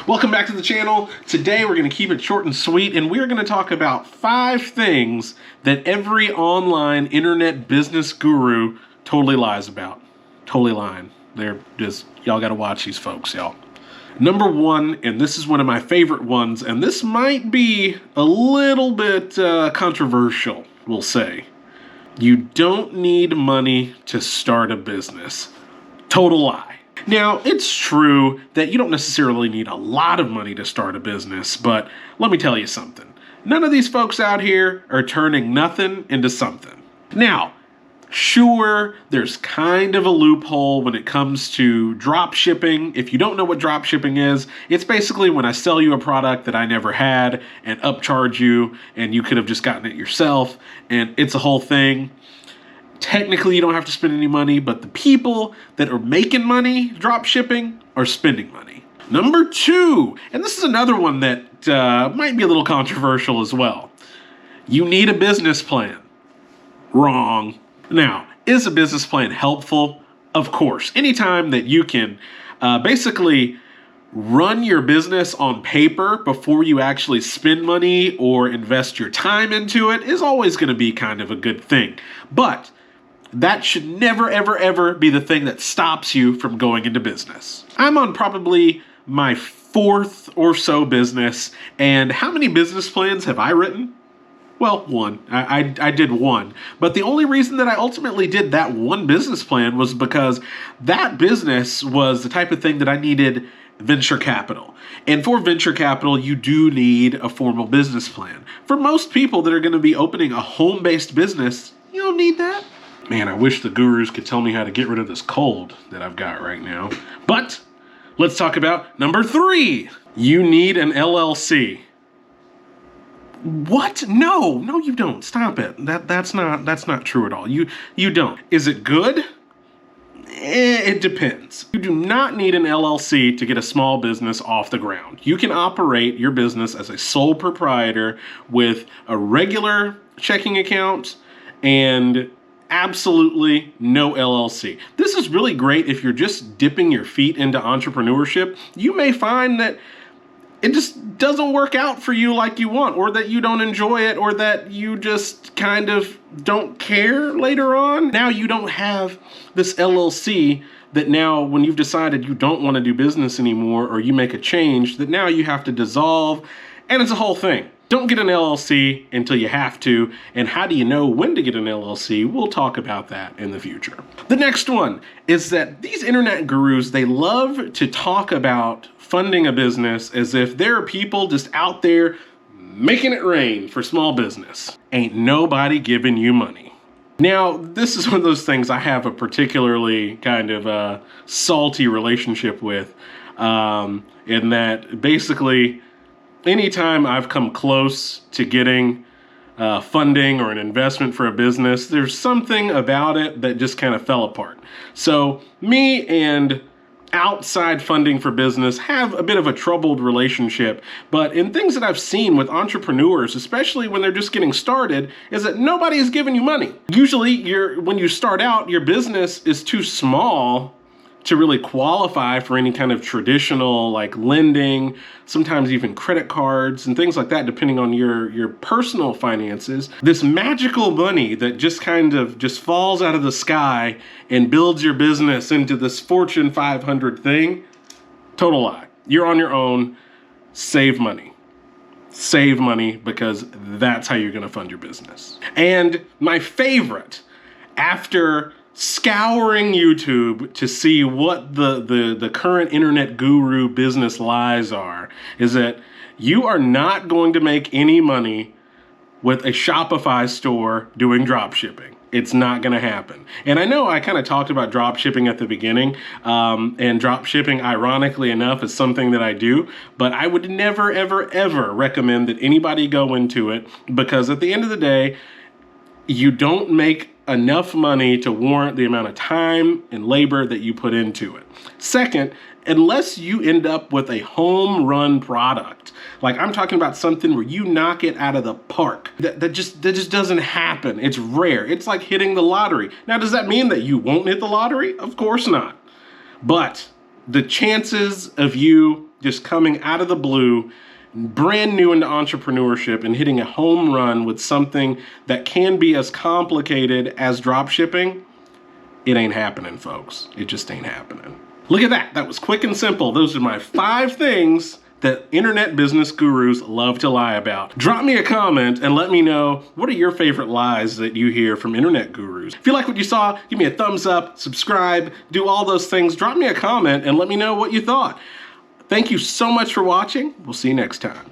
Welcome back to the channel. Today we're going to keep it short and sweet, and we're going to talk about 5 things that every online internet business guru totally lies about. Totally lying. They're just, y'all got to watch these folks, y'all. Number 1, and this is one of my favorite ones, and this might be a little bit controversial, we'll say. You don't need money to start a business. Total lie. Now, it's true that you don't necessarily need a lot of money to start a business, but let me tell you something. None of these folks out here are turning nothing into something. Now, sure, there's kind of a loophole when it comes to drop shipping. If you don't know what drop shipping is, it's basically when I sell you a product that I never had and upcharge you, and you could have just gotten it yourself, and it's a whole thing. Technically, you don't have to spend any money, but the people that are making money drop shipping are spending money. Number 2, and this is another one that might be a little controversial as well. You need a business plan. Wrong. Now, is a business plan helpful? Of course. Anytime that you can basically run your business on paper before you actually spend money or invest your time into it is always going to be kind of a good thing. But that should never, ever, ever be the thing that stops you from going into business. I'm on probably my 4th or so business, and how many business plans have I written? Well, 1. I did 1. But the only reason that I ultimately did that 1 business plan was because that business was the type of thing that I needed venture capital. And for venture capital, you do need a formal business plan. For most people that are going to be opening a home-based business, you don't need that. Man, I wish the gurus could tell me how to get rid of this cold that I've got right now. But let's talk about number 3. You need an LLC. What? No, you don't. Stop it. That's not true at all. You don't. Is it good? It depends. You do not need an LLC to get a small business off the ground. You can operate your business as a sole proprietor with a regular checking account and absolutely no LLC. This is really great if you're just dipping your feet into entrepreneurship. You may find that it just doesn't work out for you like you want, or that you don't enjoy it, or that you just kind of don't care later on. Now you don't have this LLC that now when you've decided you don't want to do business anymore, or you make a change, that now you have to dissolve, and it's a whole thing. Don't get an LLC until you have to, and how do you know when to get an LLC? We'll talk about that in the future. The next one is that these internet gurus, they love to talk about funding a business as if there are people just out there making it rain for small business. Ain't nobody giving you money. Now, this is one of those things I have a particularly kind of salty relationship with, in that basically anytime I've come close to getting funding or an investment for a business, there's something about it that just kind of fell apart. So me and outside funding for business have a bit of a troubled relationship, but in things that I've seen with entrepreneurs, especially when they're just getting started, is that nobody is giving you money. Usually when you start out, your business is too small to really qualify for any kind of traditional like lending, sometimes even credit cards and things like that, depending on your personal finances. This magical money that just kind of just falls out of the sky and builds your business into this Fortune 500 thing, total lie. You're on your own. Save money. Save money, because that's how you're gonna fund your business. And my favorite, after scouring YouTube to see what the current internet guru business lies are, is that you are not going to make any money with a Shopify store doing drop shipping. It's not going to happen. And I know I kind of talked about drop shipping at the beginning, and drop shipping, ironically enough, is something that I do, but I would never, ever, ever recommend that anybody go into it, because at the end of the day, you don't make enough money to warrant the amount of time and labor that you put into it. Second, unless you end up with a home run product, like I'm talking about something where you knock it out of the park, that just doesn't happen. It's rare. It's like hitting the lottery. Now, does that mean that you won't hit the lottery? Of course not. But the chances of you just coming out of the blue, brand new into entrepreneurship and hitting a home run with something that can be as complicated as dropshipping, it ain't happening, folks. It just ain't happening. Look at that. That was quick and simple. Those are my 5 things that internet business gurus love to lie about. Drop me a comment and let me know, what are your favorite lies that you hear from internet gurus? If you like what you saw, give me a thumbs up, subscribe, do all those things. Drop me a comment and let me know what you thought. Thank you so much for watching. We'll see you next time.